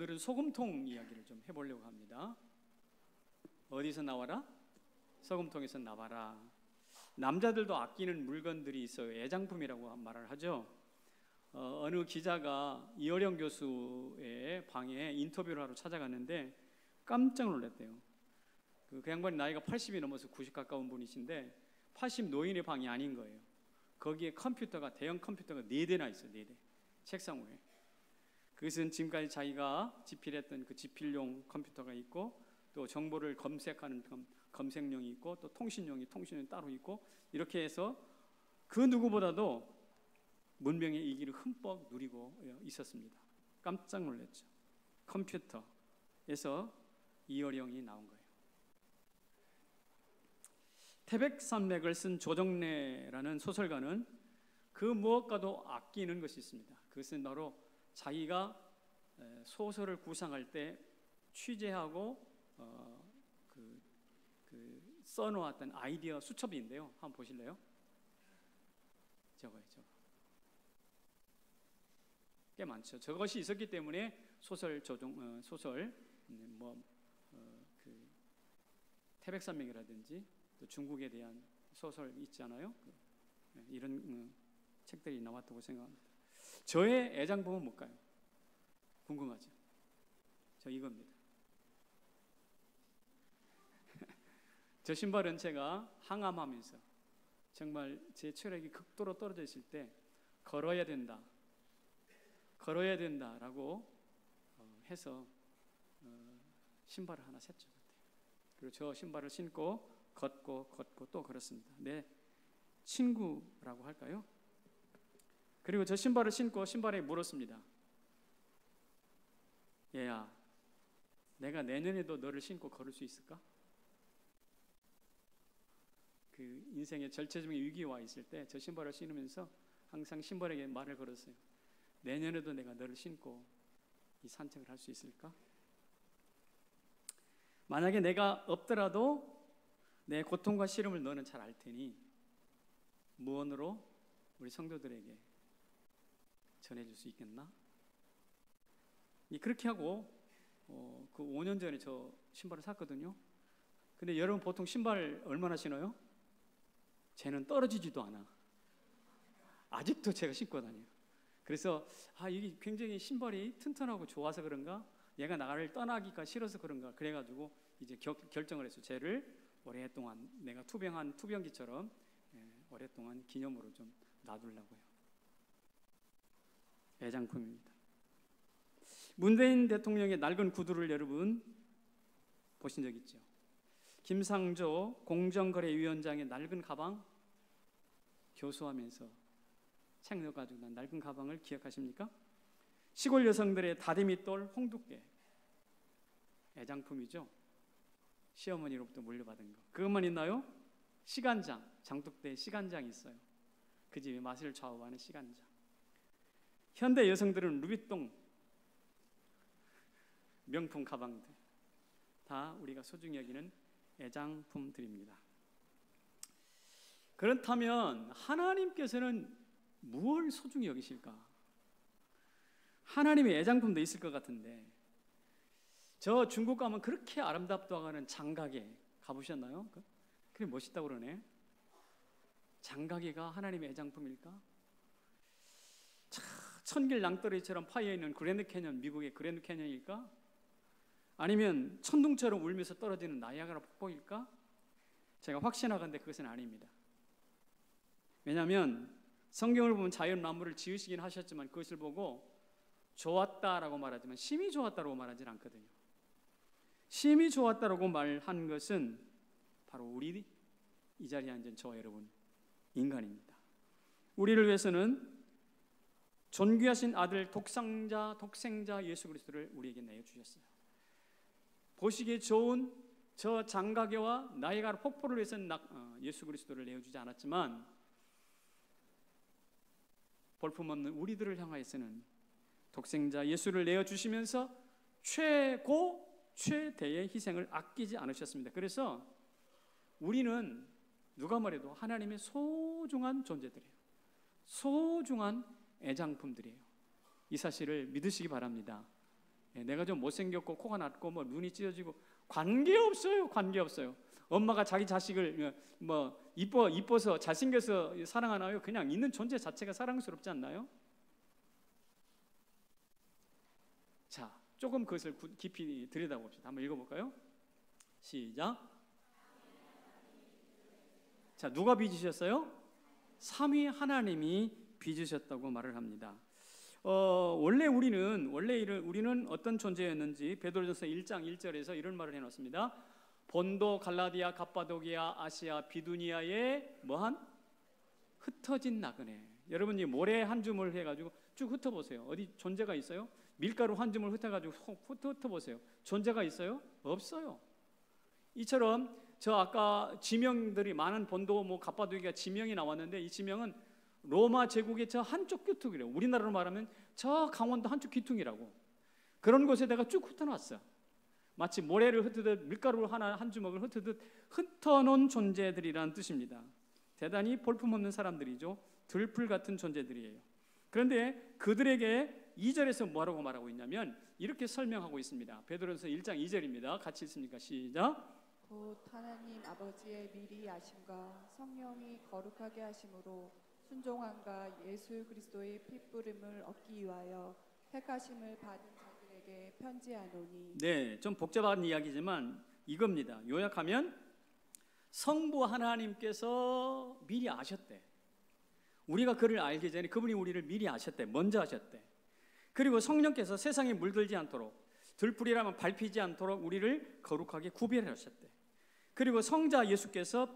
오늘은 소금통 이야기를 좀 해보려고 합니다. 어디서 나와라? 소금통에서 나와라. 남자들도 아끼는 물건들이 있어요. 애장품이라고 말을 하죠. 어느 기자가 이어령 교수의 방에 인터뷰를 하러 찾아갔는데 깜짝 놀랐대요. 그 양반이 나이가 80이 넘어서 90 가까운 분이신데 80 노인의 방이 아닌 거예요. 거기에 컴퓨터가, 대형 컴퓨터가 4대나 있어요. 4대 책상 위에. 그것은 지금까지 자기가 집필했던 그 집필용 컴퓨터가 있고, 또 정보를 검색하는 검색용이 있고, 또 통신용이 따로 있고, 이렇게 해서 그 누구보다도 문명의 이기를 흠뻑 누리고 있었습니다. 깜짝 놀랐죠. 컴퓨터에서 이어령이 나온 거예요. 태백산맥을 쓴 조정래라는 소설가는 그 무엇과도 아끼는 것이 있습니다. 그것은 바로 자기가 소설을 구상할 때 취재하고 써놓았던 아이디어 수첩인데요. 한번 보실래요? 저거요. 꽤 많죠. 저것이 있었기 때문에 태백산맥이라든지 또 중국에 대한 소설 있잖아요. 이런 책들이 나왔다고 생각합니다. 저의 애장품은 뭘까요? 궁금하죠? 저 이겁니다. 저 신발은 제가 항암하면서 정말 제 체력이 극도로 떨어져 있을 때 걸어야 된다라고 해서 신발을 하나 샀죠. 그리고 저 신발을 신고 걷고 또 걸었습니다. 내 친구라고 할까요? 그리고 저 신발을 신고 신발에 물었습니다. 얘야, 내가 내년에도 너를 신고 걸을 수 있을까? 그 인생의 절체적인 위기에 와 있을 때 저 신발을 신으면서 항상 신발에게 말을 걸었어요. 내년에도 내가 너를 신고 이 산책을 할 수 있을까? 만약에 내가 없더라도 내 고통과 시름을 너는 잘 알 테니 무언으로 우리 성도들에게 전해줄 수 있겠나? 그렇게 하고 그 5년 전에 저 신발을 샀거든요. 근데 여러분 보통 신발 얼마나 신어요? 쟤는 떨어지지도 않아. 아직도 제가 신고 다녀요. 그래서 이게 굉장히 신발이 튼튼하고 좋아서 그런가? 얘가 나를 떠나기가 싫어서 그런가? 그래가지고 이제 결정을 했어요. 쟤를 오랫동안 내가 투병한 투병기처럼 오랫동안 기념으로 좀 놔두려고요. 애장품입니다. 문재인 대통령의 낡은 구두를 여러분 보신 적 있죠? 김상조 공정거래위원장의 낡은 가방 교수하면서 책 넣어가지고 난 낡은 가방을 기억하십니까? 시골 여성들의 다리미돌 홍두깨 애장품이죠. 시어머니로부터 물려받은 거. 그것만 있나요? 시간장, 장독대에 시간장이 있어요. 그 집의 맛을 좌우하는 시간장. 현대 여성들은 루비통 명품 가방들 다 우리가 소중히 여기는 애장품들입니다. 그렇다면 하나님께서는 무엇을 소중히 여기실까? 하나님의 애장품도 있을 것 같은데, 저 중국 가면 그렇게 아름답다고 하는 장가게 가보셨나요? 그게 멋있다고 그러네. 장가게가 하나님의 애장품일까? 천길 낭떠러지처럼 파여있는 그랜드 캐년, 미국의 그랜드 캐년일까? 아니면 천둥처럼 울면서 떨어지는 나이아가라 폭포일까? 제가 확신하건대 그것은 아닙니다. 왜냐하면 성경을 보면 자연만물을 지으시긴 하셨지만 그것을 보고 좋았다라고 말하지만 심히 좋았다라고 말하진 않거든요. 심히 좋았다라고 말한 것은 바로 우리 이 자리에 앉은 저와 여러분 인간입니다. 우리를 위해서는 존귀하신 아들 독생자 예수 그리스도를 우리에게 내어주셨어요. 보시기에 좋은 저 장가게와 나이아가라 폭포를 위해서는 예수 그리스도를 내어주지 않았지만 볼품없는 우리들을 향하여서는 독생자 예수를 내어주시면서 최대의 희생을 아끼지 않으셨습니다. 그래서 우리는 누가 말해도 하나님의 소중한 존재들이에요. 소중한 애장품들이에요. 이 사실을 믿으시기 바랍니다. 내가 좀 못생겼고 코가 낮고 뭐 눈이 찢어지고 관계없어요. 관계없어요. 엄마가 자기 자식을 뭐 이뻐서 잘생겨서 사랑하나요? 그냥 있는 존재 자체가 사랑스럽지 않나요? 자, 조금 그것을 깊이 들여다봅시다. 한번 읽어볼까요? 시작. 자, 누가 빚으셨어요? 삼위 하나님이 빚으셨다고 말을 합니다. 원래 우리는 어떤 존재였는지 베드로전서 1장 1절에서 이런 말을 해놓습니다. 본도, 갈라디아, 갑바도기아, 아시아, 비두니아의 뭐한 흩어진 나그네. 여러분이 모래 한 줌을 해가지고 쭉 흩어보세요. 어디 존재가 있어요? 밀가루 한 줌을 흩어가지고 흩어보세요. 존재가 있어요? 없어요. 이처럼 저 아까 지명들이 많은 본도, 뭐 갑바도기아 지명이 나왔는데 이 지명은 로마 제국의 저 한쪽 귀퉁이래요. 우리나라로 말하면 저 강원도 한쪽 귀퉁이라고. 그런 곳에다가 쭉 흩어놨어. 마치 모래를 흩으듯 밀가루를 한 주먹을 흩으듯 흩어놓은 존재들이라는 뜻입니다. 대단히 볼품없는 사람들이죠. 들풀 같은 존재들이에요. 그런데 그들에게 2절에서 뭐라고 말하고 있냐면 이렇게 설명하고 있습니다. 베드로전서 1장 2절입니다. 같이 읽습니까? 시작. 곧 하나님 아버지의 미리 아심과 성령이 거룩하게 하심으로 순종함과 예수 그리스도의 핏부림을 얻기 위하여 택하심을 받은 자들에게 편지하노니. 네, 좀 복잡한 이야기지만 이겁니다. 요약하면 성부 하나님께서 미리 아셨대. 우리가 그를 알기 전에 그분이 우리를 미리 아셨대. 먼저 아셨대. 그리고 성령께서 세상에 물들지 않도록, 들풀이라면 밟히지 않도록 우리를 거룩하게 구별하셨대. 그리고 성자 예수께서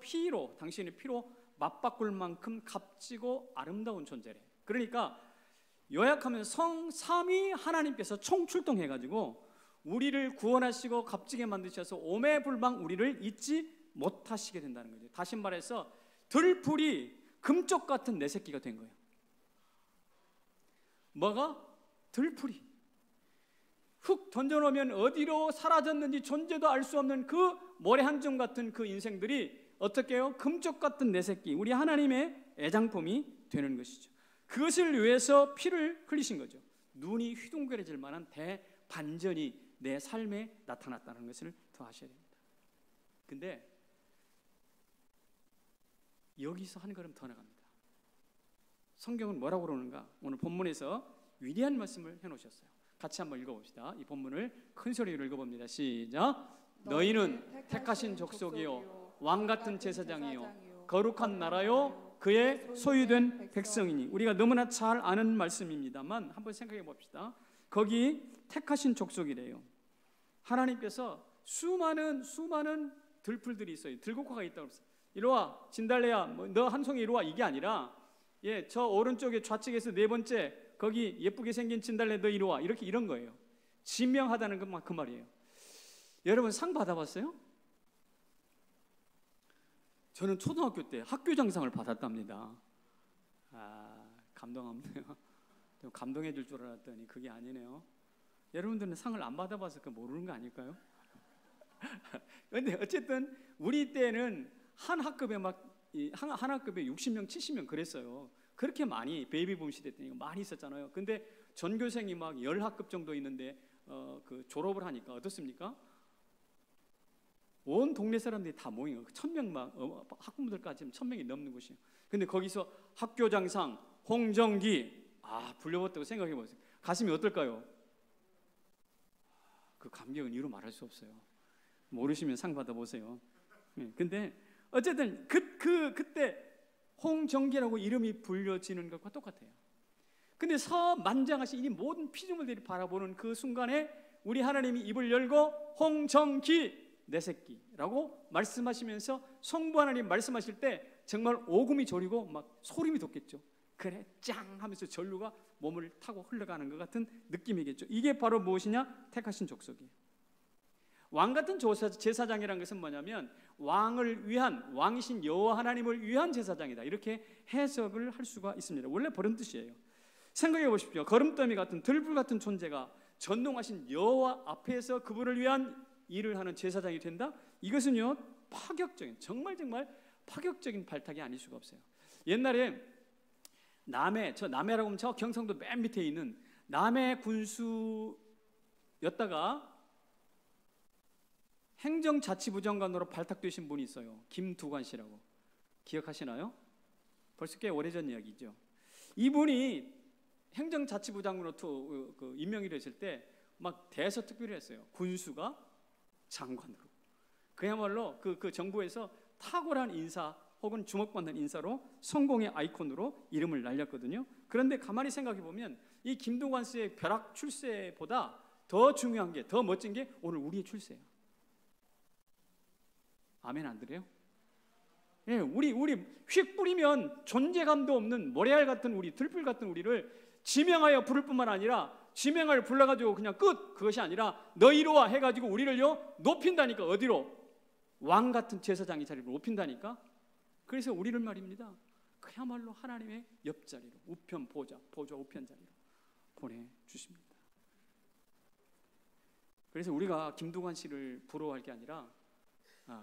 당신의 피로 맞바꿀 만큼 값지고 아름다운 존재래. 그러니까 요약하면 삼위 하나님께서 총출동해가지고 우리를 구원하시고 값지게 만드셔서 오매불망 우리를 잊지 못하시게 된다는 거죠. 다시 말해서 들풀이 금쪽 같은 내 새끼가 된 거예요. 뭐가? 들풀이. 훅 던져놓으면 어디로 사라졌는지 존재도 알 수 없는 그 모래 한 점 같은 그 인생들이 어떻게 해요? 금쪽 같은 내 새끼, 우리 하나님의 애장품이 되는 것이죠. 그것을 위해서 피를 흘리신 거죠. 눈이 휘둥그레질 만한 대반전이 내 삶에 나타났다는 것을 더 아셔야 됩니다. 근데 여기서 한 걸음 더 나갑니다. 성경은 뭐라고 그러는가? 오늘 본문에서 위대한 말씀을 해놓으셨어요. 같이 한번 읽어봅시다. 이 본문을 큰 소리로 읽어봅니다. 시작. 너희는 택하신 족속이요 왕같은 제사장이요 거룩한 나라요 그의 소유된 백성이니. 우리가 너무나 잘 아는 말씀입니다만 한번 생각해 봅시다. 거기 택하신 족속이래요. 하나님께서 수많은 들풀들이 있어요. 들국화가 있다고 그랬어요. 이리 와 진달래야, 너 한 송이 이리 와, 이게 아니라 저 오른쪽에 좌측에서 네 번째 거기 예쁘게 생긴 진달래 너 이리 와, 이런 거예요. 지명하다는 건 그 말이에요. 여러분 상 받아봤어요? 저는 초등학교 때 학교장상을 받았답니다. 감동합네요. 좀 감동해 줄 줄 알았더니 그게 아니네요. 여러분들은 상을 안 받아봐서 모르는 거 아닐까요? 그런데 어쨌든 우리 때는 한 학급에 한 학급에 60명, 70명 그랬어요. 그렇게 많이 베이비붐 시대 때 많이 있었잖아요. 근데 전교생이 막 10학급 정도 있는데 그 졸업을 하니까 어떻습니까? 온 동네 사람들이 다 모인 거예요. 1000명 학부모들까지 1000명이 넘는 곳이에요. 근데 거기서 학교장상 홍정기 불려봤다고 생각해 보세요. 가슴이 어떨까요? 그 감격은 이루 말할 수 없어요. 모르시면 상 받아보세요. 근데 어쨌든 그때 홍정기라고 이름이 불려지는 것과 똑같아요. 근데 서만장하신 이 모든 피조물들이 바라보는 그 순간에 우리 하나님이 입을 열고 홍정기 내 새끼라고 말씀하시면서 성부 하나님 말씀하실 때 정말 오금이 저리고 막 소름이 돋겠죠. 그래 짱 하면서 전류가 몸을 타고 흘러가는 것 같은 느낌이겠죠. 이게 바로 무엇이냐? 택하신 족속이에요. 왕같은 제사장이라는 것은 뭐냐면 왕이신 여호와 하나님을 위한 제사장이다, 이렇게 해석을 할 수가 있습니다. 원래 그런 뜻이에요. 생각해 보십시오. 거름더미 같은 들불 같은 존재가 전능하신 여호와 앞에서 그분을 위한 일을 하는 제사장이 된다? 이것은요 파격적인, 정말 파격적인 발탁이 아닐 수가 없어요. 옛날에 남해라고 하면 저 경상도 맨 밑에 있는 남해 군수 였다가 행정자치부장관으로 발탁되신 분이 있어요. 김두관 씨라고. 기억하시나요? 벌써 꽤 오래전 이야기죠. 이분이 행정자치부장으로 임명이 됐을 때 막 대서특필을 했어요. 군수가 장관으로. 그야말로 그 정부에서 탁월한 인사 혹은 주목받는 인사로 성공의 아이콘으로 이름을 날렸거든요. 그런데 가만히 생각해 보면 이 김두관 씨의 벼락 출세보다 더 중요한 게, 더 멋진 게 오늘 우리의 출세예요. 아멘 안 그래요? 예, 우리 휙 뿌리면 존재감도 없는 모래알 같은 우리, 들풀 같은 우리를 지명하여 부를 뿐만 아니라 지명을 불러가지고 그냥 끝, 그것이 아니라 너희로 와 해가지고 우리를요 높인다니까. 어디로? 왕 같은 제사장의 자리로 높인다니까. 그래서 우리를 말입니다, 그야말로 하나님의 옆자리로, 우편 보좌 우편 자리로 보내주십니다. 그래서 우리가 김두관 씨를 부러워할 게 아니라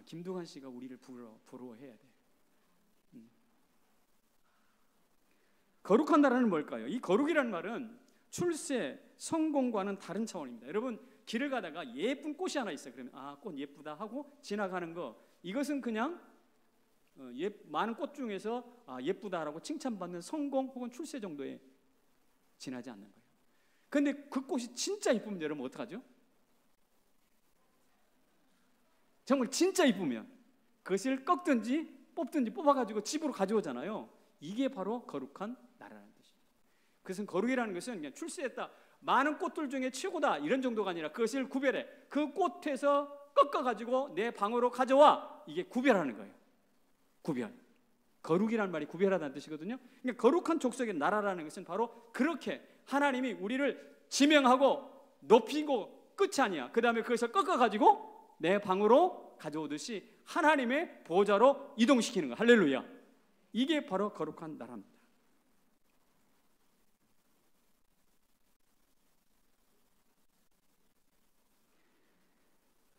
김두관 씨가 우리를 부러워해야 돼. 거룩한 나라는 뭘까요? 이 거룩이라는 말은 출세, 성공과는 다른 차원입니다. 여러분 길을 가다가 예쁜 꽃이 하나 있어요. 그러면 꽃 예쁘다 하고 지나가는 거, 이것은 그냥 많은 꽃 중에서 예쁘다라고 칭찬받는 성공 혹은 출세 정도에 지나지 않는 거예요. 그런데 그 꽃이 진짜 이쁘면 여러분 어떡하죠? 정말 진짜 이쁘면 그것을 꺾든지 뽑든지 뽑아가지고 집으로 가져오잖아요. 이게 바로 거룩한 나라라는 뜻이에요. 그것은 거룩이라는 것은 그냥 출세했다, 많은 꽃들 중에 최고다 이런 정도가 아니라 그것을 구별해, 그 꽃에서 꺾어가지고 내 방으로 가져와, 이게 구별하는 거예요. 구별. 거룩이라는 말이 구별하다는 뜻이거든요. 그러니까 거룩한 족속의 나라라는 것은 바로 그렇게 하나님이 우리를 지명하고 높이고 끝이 아니야. 그 다음에 그것을 꺾어가지고 내 방으로 가져오듯이 하나님의 보좌로 이동시키는 거. 할렐루야. 이게 바로 거룩한 나라입니다.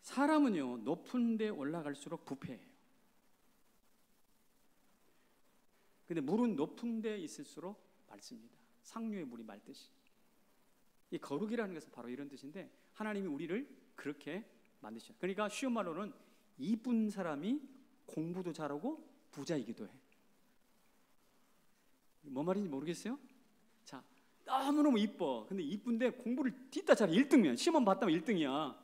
사람은요 높은 데 올라갈수록 부패해요. 근데 물은 높은 데 있을수록 맑습니다. 상류의 물이 맑듯이. 이 거룩이라는 것은 바로 이런 뜻인데, 하나님이 우리를 그렇게 만드셨어요. 그러니까 쉬운 말로는 이쁜 사람이 공부도 잘하고 부자이기도 해. 뭔 말인지 모르겠어요? 자, 너무너무 이뻐. 근데 이쁜데 공부를 뒤따 잘해. 1등이야. 시험 봤다면 1등이야.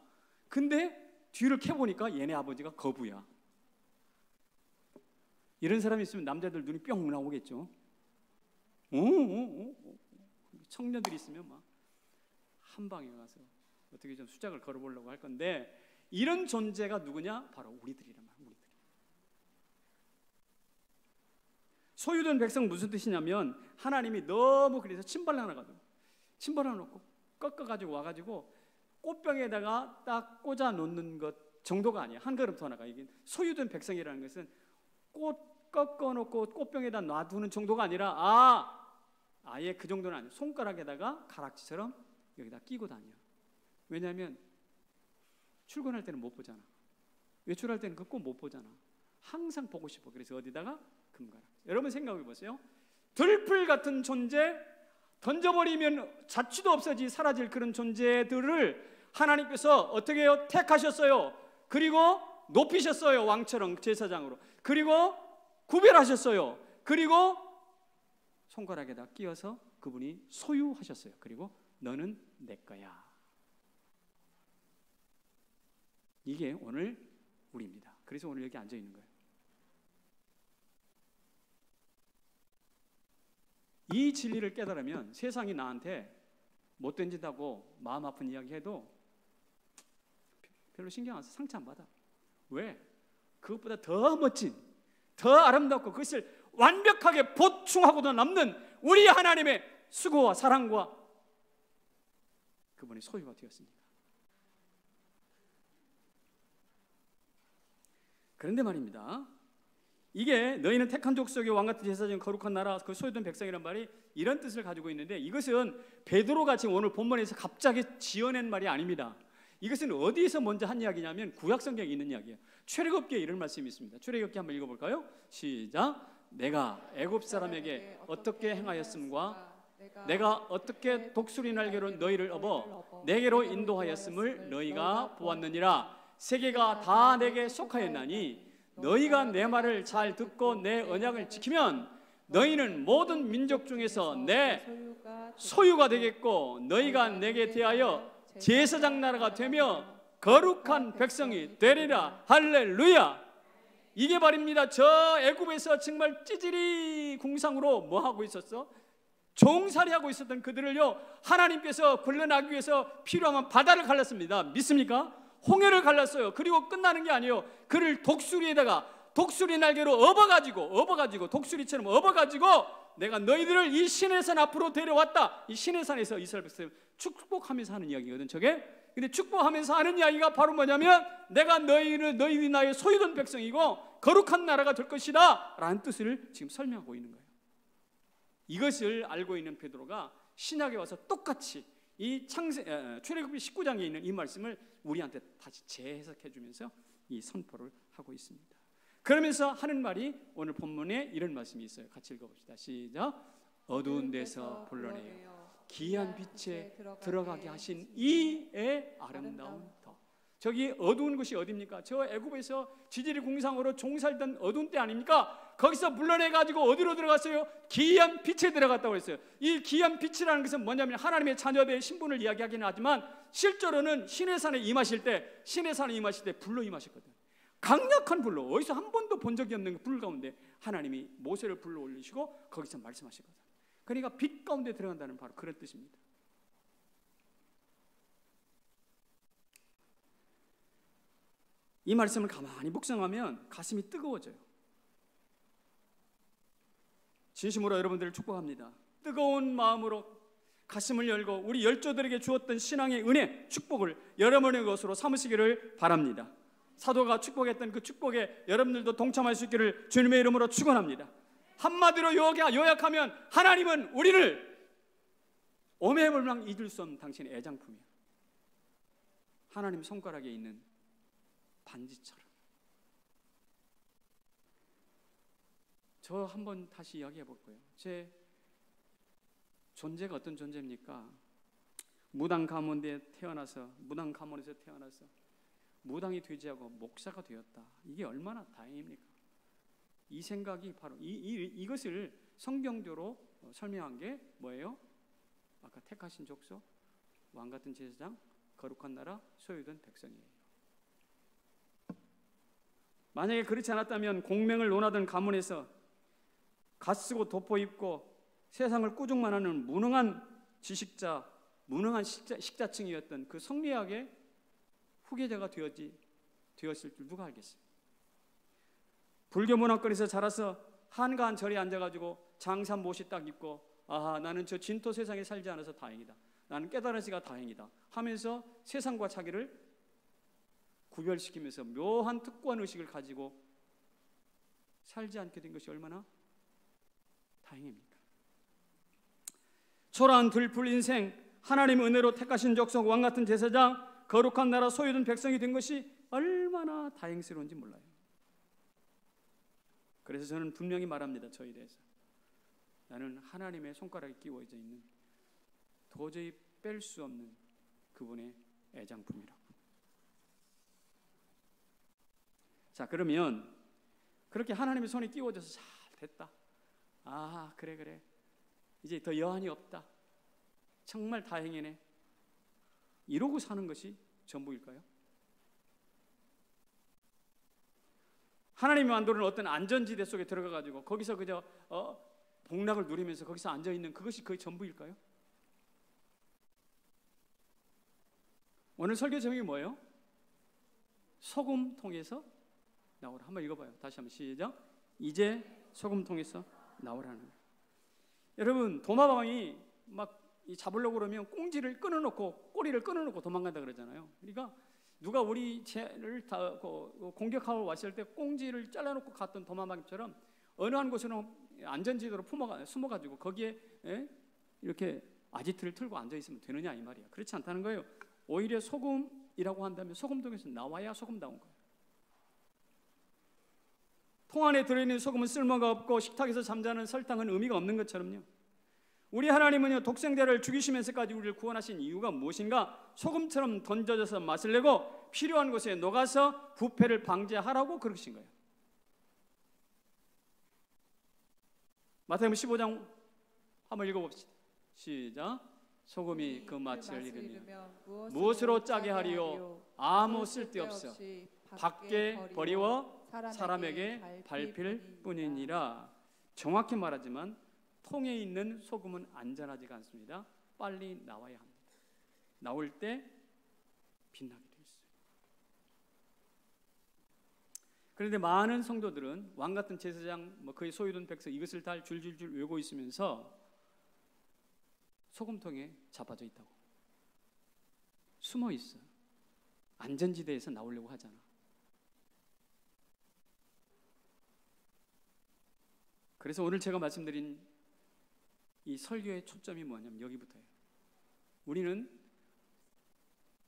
근데 뒤를 캐보니까 얘네 아버지가 거부야. 이런 사람이 있으면 남자들 눈이 뿅 나오겠죠. 청년들이 있으면 막 한 방에 가서 어떻게 좀 수작을 걸어보려고 할 건데, 이런 존재가 누구냐? 바로 우리들이란 말이야. 우리들. 소유된 백성 무슨 뜻이냐면, 하나님이 너무 그래서 침발 하나 가지고 침발 하나 놓고 꺾어가지고 와가지고 꽃병에다가 딱 꽂아 놓는 것 정도가 아니야. 한 걸음 더 나가. 이게 소유된 백성이라는 것은 꽃 꺾어놓고 꽃병에다 놔두는 정도가 아니라 아예 그 정도는 아니야. 손가락에다가 가락지처럼 여기다 끼고 다녀. 왜냐하면 출근할 때는 못 보잖아. 외출할 때는 그 꽃 못 보잖아. 항상 보고 싶어. 그래서 어디다가? 금가락. 여러분 생각해 보세요. 들풀 같은 존재, 던져버리면 자취도 없어지 사라질 그런 존재들을 하나님께서 어떻게 해요? 택하셨어요. 그리고 높이셨어요. 왕처럼 제사장으로. 그리고 구별하셨어요. 그리고 손가락에다 끼워서 그분이 소유하셨어요. 그리고 너는 내 거야. 이게 오늘 우리입니다. 그래서 오늘 여기 앉아 있는 거예요. 이 진리를 깨달으면 세상이 나한테 못 던진다고 마음 아픈 이야기 해도 별로 신경 안 써. 상처 안 받아. 왜? 그것보다 더 멋진, 더 아름답고 그것을 완벽하게 보충하고도 남는 우리 하나님의 수고와 사랑과 그분의 소유가 되었습니다. 그런데 말입니다, 이게 너희는 택한 족속의 왕같은 제사장 거룩한 나라 그 소유된 백성이란 말이 이런 뜻을 가지고 있는데, 이것은 베드로가 지금 오늘 본문에서 갑자기 지어낸 말이 아닙니다. 이것은 어디에서 먼저 한 이야기냐면 구약성경에 있는 이야기예요. 출애굽기에 이런 말씀이 있습니다. 출애굽기 한번 읽어볼까요? 시작. 내가 애굽 사람에게 어떻게 행하였음과 내가 어떻게 독수리 날개로 너희를 업어 내게로 인도하였음을 너희가 보았느니라. 세계가 다 내게 속하였나니 너희가 내 말을 잘 듣고 내 언약을 지키면 너희는 모든 민족 중에서 내 소유가 되겠고 너희가 내게 대하여 제사장 나라가 되며 거룩한 백성이 되리라. 할렐루야. 이게 말입니다. 저 애굽에서 정말 찌질이 궁상으로 뭐 하고 있었어? 종살이하고 있었던 그들을요, 하나님께서 걸러나기 위해서 필요하면 바다를 갈랐습니다. 믿습니까? 홍해를 갈랐어요. 그리고 끝나는 게 아니에요. 그를 독수리에다가 독수리 날개로 업어가지고 독수리처럼 업어가지고 내가 너희들을 이 시내산 앞으로 데려왔다. 이 시내산에서 이스라엘 백성을 축복하면서 하는 이야기거든 저게. 근데 축복하면서 하는 이야기가 바로 뭐냐면 내가 너희들이 나의 소유된 백성이고 거룩한 나라가 될 것이다 라는 뜻을 지금 설명하고 있는 거예요. 이것을 알고 있는 베드로가 신약에 와서 똑같이 이 출애굽기 19장에 있는 이 말씀을 우리한테 다시 재해석해 주면서 이 선포를 하고 있습니다. 그러면서 하는 말이 오늘 본문에 이런 말씀이 있어요. 같이 읽어봅시다. 시작. 어두운 데서 불러내요 기이한 빛에 들어가게 하신 이의 아름다운 터. 저기 어두운 곳이 어디입니까? 저 애굽에서 지질이 궁상으로 종살던 어두운 때 아닙니까? 거기서 불러내가지고 어디로 들어갔어요? 기이한 빛에 들어갔다고 했어요. 이 기이한 빛이라는 것은 뭐냐면 하나님의 자녀들의 신분을 이야기하기는 하지만 실제로는 시내산에 임하실 때 불로 임하셨거든요. 강력한 불로, 어디서 한 번도 본 적이 없는 불 가운데 하나님이 모세를 불러 올리시고 거기서 말씀하시거든요. 그러니까 빛 가운데 들어간다는 바로 그런 뜻입니다. 이 말씀을 가만히 묵상하면 가슴이 뜨거워져요. 진심으로 여러분들을 축복합니다. 뜨거운 마음으로 가슴을 열고 우리 열조들에게 주었던 신앙의 은혜, 축복을 여러분의 것으로 삼으시기를 바랍니다. 사도가 축복했던 그 축복에 여러분들도 동참할 수 있기를 주님의 이름으로 축원합니다. 한마디로 요약하면 하나님은 우리를 오매불망 잊을 수 없는 당신의 애장품이에요. 하나님 손가락에 있는 반지처럼. 저 한번 다시 이야기해 볼 거예요. 제 존재가 어떤 존재입니까? 무당 가문에서 태어나서 무당이 되지 않고 목사가 되었다. 이게 얼마나 다행입니까? 이 생각이 바로 이것을 성경적으로 설명한 게 뭐예요? 아까 택하신 족속, 왕같은 제사장, 거룩한 나라, 소유된 백성이에요. 만약에 그렇지 않았다면 공명을 논하던 가문에서 갓쓰고 돋보입고 세상을 꾸중만 하는 무능한 지식자, 무능한 식자층이었던 그 성리학의 후계자가 되었을 줄 누가 알겠어요? 불교 문화권에서 자라서 한가한 절에 앉아가지고 장산 못이 딱 입고 아하 나는 저 진토 세상에 살지 않아서 다행이다. 나는 깨달아지가 다행이다 하면서 세상과 자기를 구별시키면서 묘한 특권 의식을 가지고 살지 않게 된 것이 얼마나 다행입니까? 초라한 들풀 인생, 하나님의 은혜로 택하신 족속, 왕같은 제사장, 거룩한 나라, 소유된 백성이 된 것이 얼마나 다행스러운지 몰라요. 그래서 저는 분명히 말합니다. 저에 대해서 나는 하나님의 손가락에 끼워져 있는 도저히 뺄 수 없는 그분의 애장품이라고. 자, 그러면 그렇게 하나님의 손에 끼워져서 잘 됐다. 아, 그래. 이제 더 여한이 없다. 정말 다행이네. 이러고 사는 것이 전부일까요? 하나님이 만드는 어떤 안전지대 속에 들어가가지고 거기서 그저 복락을 누리면서 거기서 앉아있는 그것이 거의 전부일까요? 오늘 설교 제목이 뭐예요? 소금통에서 나오라. 한번 읽어봐요. 다시 한번 시작. 이제 소금통에서 나오라는 거예요. 여러분 도마뱀이 막 잡으려고 그러면 꽁지를 끊어놓고 꼬리를 끊어놓고 도망간다 그러잖아요. 그러니까 누가 우리 죄를 다 공격하고 왔을 때 꽁지를 잘라놓고 갔던 도마뱀처럼 어느 한 곳으로 안전지대로 숨어가지고 거기에 이렇게 아지트를 틀고 앉아있으면 되느냐 이 말이야. 그렇지 않다는 거예요. 오히려 소금이라고 한다면 소금통에서 나와야 소금다운 거예요. 통 안에 들어있는 소금은 쓸모가 없고 식탁에서 잠자는 설탕은 의미가 없는 것처럼요. 우리 하나님은요, 독생자를 죽이시면서까지 우리를 구원하신 이유가 무엇인가? 소금처럼 던져져서 맛을 내고 필요한 곳에 녹아서 부패를 방지하라고 그러신 거예요. 마태복음 15장 한번 읽어봅시다. 시작. 소금이 그 맛을 잃으면 무엇으로 짜게 하리요? 아무 쓸데없어 밖에 버리워 사람에게 밟힐 뿐이니라. 정확히 말하지만 통에 있는 소금은 안전하지가 않습니다. 빨리 나와야 합니다. 나올 때 빛나게 되어 있어요. 그런데 많은 성도들은 왕 같은 제사장, 그의 소유된 백성 이것을 다 줄줄줄 외우고 있으면서 소금통에 자빠져 있다고, 숨어 있어. 안전지대에서 나오려고 하잖아. 그래서 오늘 제가 말씀드린 이 설교의 초점이 뭐냐면 여기부터예요. 우리는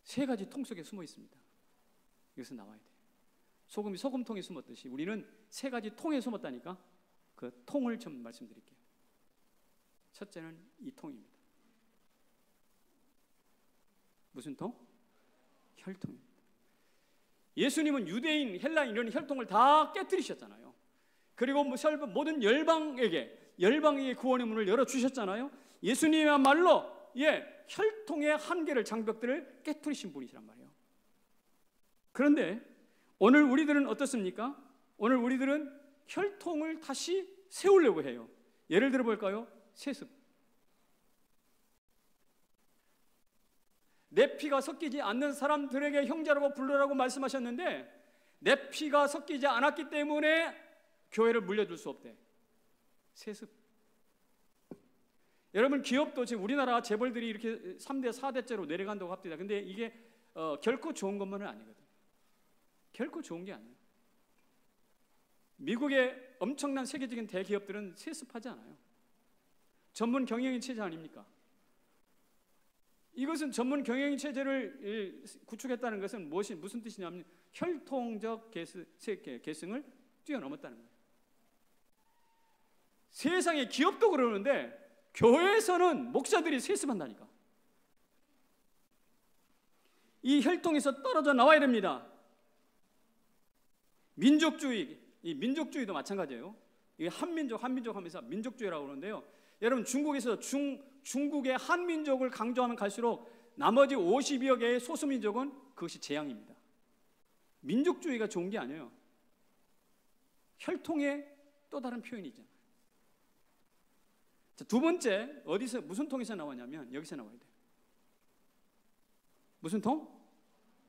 세 가지 통 속에 숨어 있습니다. 여기서 나와야 돼요. 소금이 소금통에 숨었듯이 우리는 세 가지 통에 숨었다니까. 그 통을 좀 말씀드릴게요. 첫째는 이 통입니다. 무슨 통? 혈통입니다. 예수님은 유대인, 헬라인 이런 혈통을 다 깨뜨리셨잖아요. 그리고 모든 열방에게 구원의 문을 열어주셨잖아요. 예수님이야말로 혈통의 한계를, 장벽들을 깨뜨리신 분이시란 말이에요. 그런데 오늘 우리들은 어떻습니까? 오늘 우리들은 혈통을 다시 세우려고 해요. 예를 들어 볼까요? 세습. 내 피가 섞이지 않는 사람들에게 형제라고 부르라고 말씀하셨는데 내 피가 섞이지 않았기 때문에 교회를 물려줄 수 없대. 세습. 여러분, 기업도 지금 우리나라 재벌들이 이렇게 3대 4대째로 내려간다고 합니다. 근데 이게 결코 좋은 것만은 아니거든요. 결코 좋은 게 아니에요. 미국의 엄청난 세계적인 대기업들은 세습하지 않아요. 전문 경영인 체제 아닙니까? 이것은 전문 경영인 체제를 구축했다는 것은 무슨 뜻이냐면 혈통적 계승을 뛰어넘었다는 거예요. 세상의 기업도 그러는데 교회에서는 목사들이 세습한다니까. 이 혈통에서 떨어져 나와야 됩니다. 이 민족주의도 마찬가지예요. 이게 한민족 하면서 민족주의라고 그러는데요. 여러분, 중국에서 중국의 한민족을 강조하면 갈수록 나머지 50여 개의 소수민족은 그것이 재앙입니다. 민족주의가 좋은 게 아니에요. 혈통의 또 다른 표현이죠. 자, 두 번째, 무슨 통에서 나왔냐면 여기서 나와야 돼요. 무슨 통?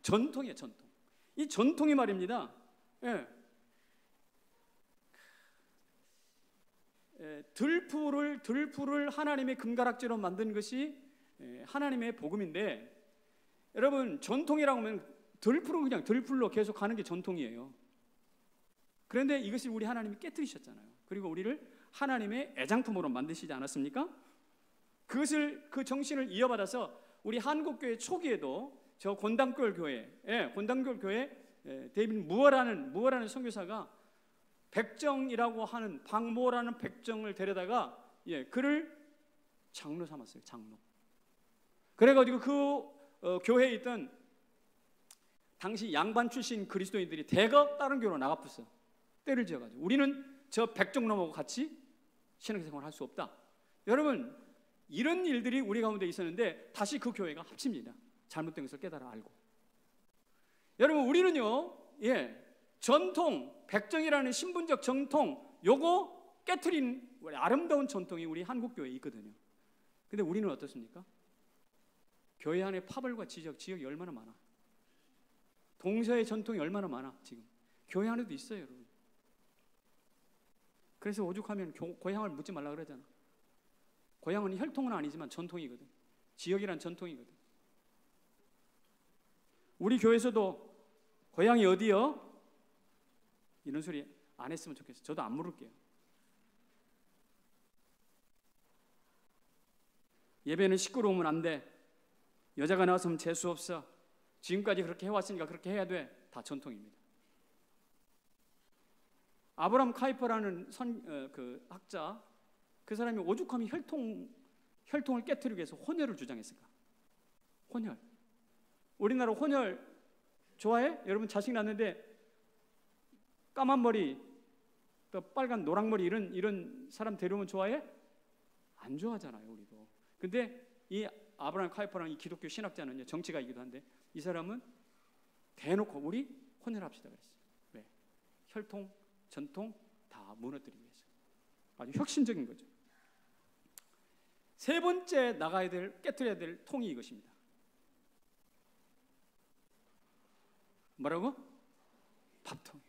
전통이에요, 전통. 이 전통이 말입니다. 들풀을 하나님의 금가락지로 만든 것이 하나님의 복음인데, 여러분, 전통이라고 하면 들풀은 그냥 들풀로 계속 가는 게 전통이에요. 그런데 이것을 우리 하나님이 깨뜨리셨잖아요. 그리고 우리를 하나님의 애장품으로 만드시지 않았습니까? 그 정신을 이어받아서 우리 한국교회 초기에도 저 권당교회 교회 데이빗 무어라는 선교사가 백정이라고 하는 박모라는 백정을 데려다가 그를 장로 삼았어요. 장로. 그래가지고 그 교회에 있던 당시 양반 출신 그리스도인들이 대거 다른 교회로 나가pus어. 때를 지어가지고 우리는 저 백정놈하고 같이 신앙생활을 할 수 없다. 여러분, 이런 일들이 우리 가운데 있었는데 다시 그 교회가 합칩니다. 잘못된 것을 깨달아 알고. 여러분, 우리는요, 전통, 백정이라는 신분적 정통, 요거 깨트린 아름다운 전통이 우리 한국교회에 있거든요. 근데 우리는 어떻습니까? 교회 안에 파벌과 지역이 얼마나 많아. 동서의 전통이 얼마나 많아. 지금 교회 안에도 있어요, 여러분. 그래서 오죽하면 고향을 묻지 말라 그러잖아. 고향은 혈통은 아니지만 전통이거든. 지역이란 전통이거든. 우리 교회에서도 고향이 어디요? 이런 소리 안 했으면 좋겠어요. 저도 안 물을게요. 예배는 시끄러우면 안 돼. 여자가 나왔으면 재수 없어. 지금까지 그렇게 해왔으니까 그렇게 해야 돼. 다 전통입니다. 아브람 카이퍼라는 그 학자, 그 사람이 오죽하면 혈통을 깨트리기 위해서 혼혈을 주장했을까? 혼혈. 우리나라 혼혈 좋아해? 여러분 자식 낳는데 까만 머리, 또 빨간 노랑머리 이런 사람 데려오면 좋아해? 안 좋아하잖아요, 우리도. 근데 이 아브라함 카이퍼랑 이 기독교 신학자는요, 정치가이기도 한데 이 사람은 대놓고 우리 혼혈합시다 그랬어요. 왜? 혈통, 전통 다 무너뜨리기 위해서. 아주 혁신적인 거죠. 세 번째 나가야 될, 깨트려야 될 통이 이것입니다. 뭐라고? 밥통이에요.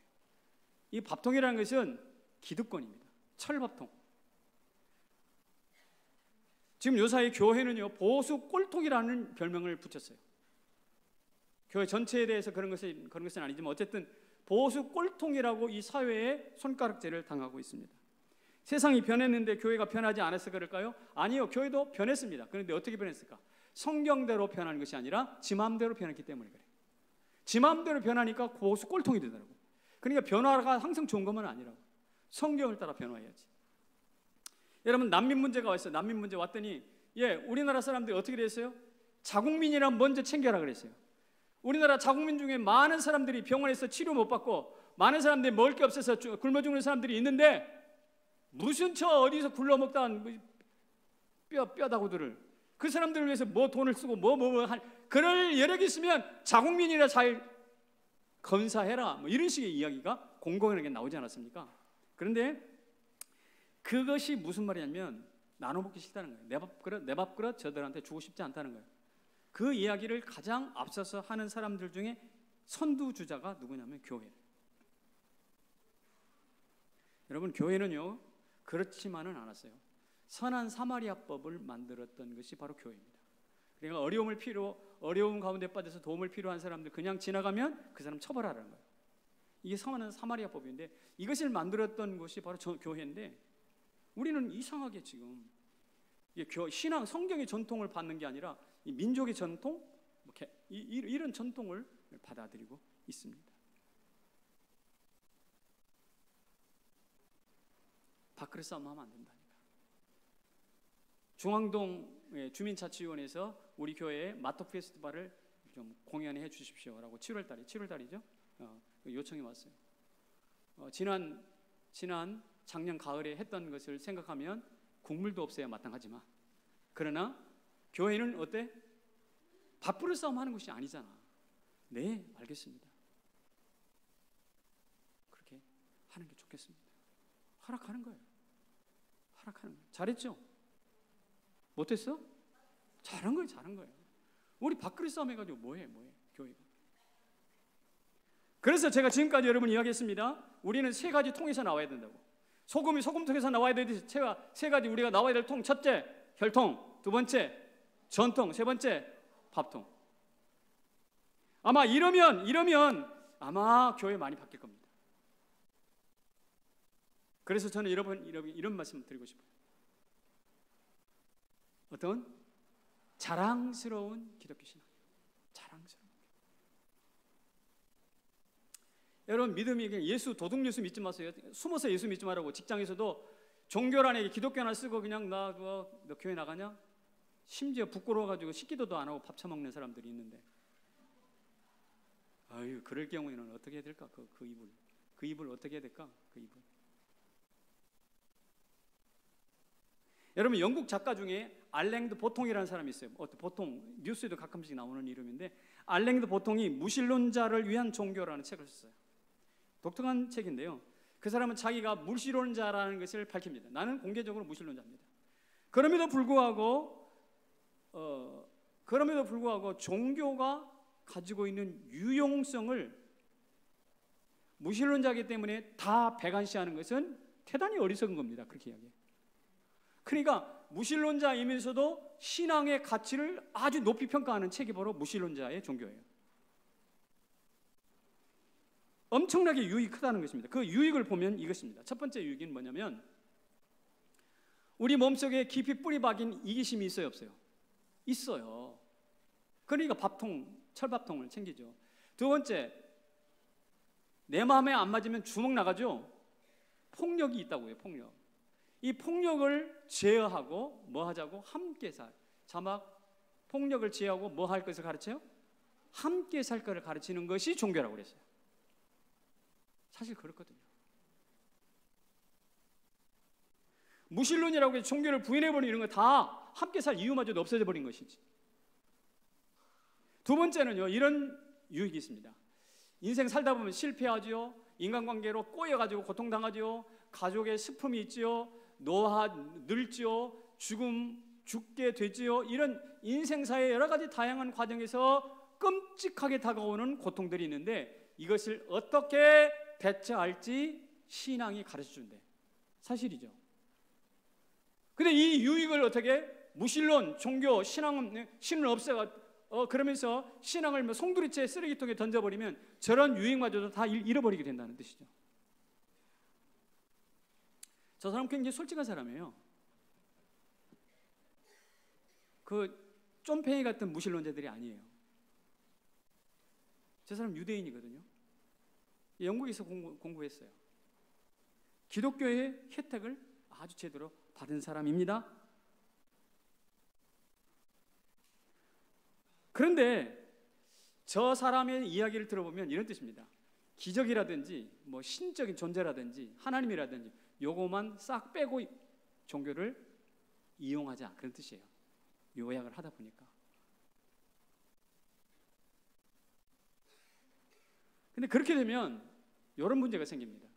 이 밥통이라는 것은 기득권입니다. 철밥통. 지금 요사이 교회는요, 보수 꼴통이라는 별명을 붙였어요. 교회 전체에 대해서 그런 것은 아니지만 어쨌든 보수 꼴통이라고 이 사회에 손가락질을 당하고 있습니다. 세상이 변했는데 교회가 변하지 않아서 그럴까요? 아니요, 교회도 변했습니다. 그런데 어떻게 변했을까? 성경대로 변하는 것이 아니라 지 마음대로 변했기 때문에 그래요. 지 마음대로 변하니까 보수 꼴통이 되더라고. 그러니까 변화가 항상 좋은 것만 아니라고. 성경을 따라 변화해야지. 여러분, 난민 문제가 왔어요. 난민 문제 왔더니 우리나라 사람들이 어떻게 됐어요? 자국민이란 먼저 챙겨라 그랬어요. 우리나라 자국민 중에 많은 사람들이 병원에서 치료 못 받고 많은 사람들이 먹을 게 없어서 굶어 죽는 사람들이 있는데 무슨 저 어디서 굴러먹다 뼈다구들을 그 사람들을 위해서 뭐 돈을 쓰고 그럴 여력이 있으면 자국민이라 잘 건사해라 이런 식의 이야기가 공공연하게 나오지 않았습니까? 그런데 그것이 무슨 말이냐면 나눠 먹기 싫다는 거예요. 내 밥그릇 저들한테 주고 싶지 않다는 거예요. 그 이야기를 가장 앞서서 하는 사람들 중에 선두주자가 누구냐면 교회. 여러분, 교회는요 그렇지만은 않았어요. 선한 사마리아법을 만들었던 것이 바로 교회입니다. 그러니까 어려움 가운데 빠져서 도움을 필요한 사람들 그냥 지나가면 그 사람 처벌하라는 거예요. 이게 선한 사마리아법인데 이것을 만들었던 것이 바로 교회인데 우리는 이상하게 지금 신앙, 성경의 전통을 받는 게 아니라 이 민족의 전통, 이런 전통을 받아들이고 있습니다. 밥그릇 싸움 하면 안 된다니까. 중앙동 주민자치위원회에서 우리 교회에 마토 페스티벌을 좀 공연해 주십시오라고 7월달이죠? 요청이 왔어요. 작년 가을에 했던 것을 생각하면 국물도 없어야 마땅하지만 그러나 교회는 어때? 밥그릇 싸움 하는 것이 아니잖아. 네, 알겠습니다. 그렇게 하는 게 좋겠습니다. 허락하는 거예요. 잘했죠? 못했어? 잘한 거예요. 우리 밥그릇 싸움 해가지고 뭐해 교회가. 그래서 제가 지금까지 여러분 이야기했습니다. 우리는 세 가지 통에서 나와야 된다고. 소금이 소금통에서 나와야 되듯이 세 가지 우리가 나와야 될 통. 첫째, 혈통. 두 번째, 전통. 세 번째, 밥통. 아마 이러면 아마 교회 많이 바뀔 겁니다. 그래서 저는 여러분 이런 말씀 드리고 싶어요. 어떤 자랑스러운 기독교 신앙. 자랑스러운. 여러분, 믿음이 그냥 도둑 예수 믿지 마세요. 숨어서 예수 믿지 말라고. 직장에서도 종교란에 기독교 하나 쓰고 그냥 너 교회 나가냐? 심지어 부끄러워가지고 식기도도 안 하고 밥 처먹는 사람들이 있는데, 아유, 그럴 경우에는 어떻게 해야 될까? 그 입을 어떻게 해야 될까? 그 입을. 여러분, 영국 작가 중에 알랭드 보통이라는 사람이 있어요. 보통 뉴스에도 가끔씩 나오는 이름인데 알랭드 보통이 무신론자를 위한 종교라는 책을 썼어요. 독특한 책인데요. 그 사람은 자기가 무신론자라는 것을 밝힙니다. 나는 공개적으로 무신론자입니다. 그럼에도 불구하고 종교가 가지고 있는 유용성을 무신론자이기 때문에 다 배관시하는 것은 대단히 어리석은 겁니다. 그렇게 이야기해요. 그러니까 무신론자이면서도 신앙의 가치를 아주 높이 평가하는 책이 바로 무신론자의 종교예요. 엄청나게 유익이 크다는 것입니다. 그 유익을 보면 이것입니다. 첫 번째 유익은 뭐냐면 우리 몸속에 깊이 뿌리 박인 이기심이 있어요, 없어요? 있어요. 그러니까 철밥통을 챙기죠. 두 번째, 내 마음에 안 맞으면 주먹 나가죠. 폭력이 있다고요, 폭력. 이 폭력을 제어하고 뭐 하자고? 함께 살. 자막, 폭력을 제어하고 뭐 할 것을 가르쳐요? 함께 살 것을 가르치는 것이 종교라고 그랬어요. 사실 그렇거든요. 무신론이라고 해서 종교를 부인해버리는 이런 거 다 함께 살 이유마저도 없어져 버린 것이지. 두 번째는요, 이런 유익이 있습니다. 인생 살다 보면 실패하죠. 인간관계로 꼬여가지고 고통당하죠. 가족의 슬픔이 있죠. 늙죠. 죽게 되죠. 이런 인생사의 여러 가지 다양한 과정에서 끔찍하게 다가오는 고통들이 있는데 이것을 어떻게 대처할지 신앙이 가르쳐준대. 사실이죠. 근데 이 유익을 어떻게 무신론, 종교, 신을 없애가 그러면서 신앙을 뭐 송두리째 쓰레기통에 던져버리면 저런 유익마저도 다 잃어버리게 된다는 뜻이죠. 저 사람 굉장히 솔직한 사람이에요. 그 쫌팽이 같은 무신론자들이 아니에요. 저 사람 유대인이거든요. 영국에서 공부했어요. 기독교의 혜택을 아주 제대로 받은 사람입니다. 그런데 저 사람의 이야기를 들어보면 이런 뜻입니다. 기적이라든지 뭐 신적인 존재라든지 하나님이라든지 요거만 싹 빼고 종교를 이용하자, 그런 뜻이에요. 요약을 하다 보니까. 근데 그렇게 되면 이런 문제가 생깁니다.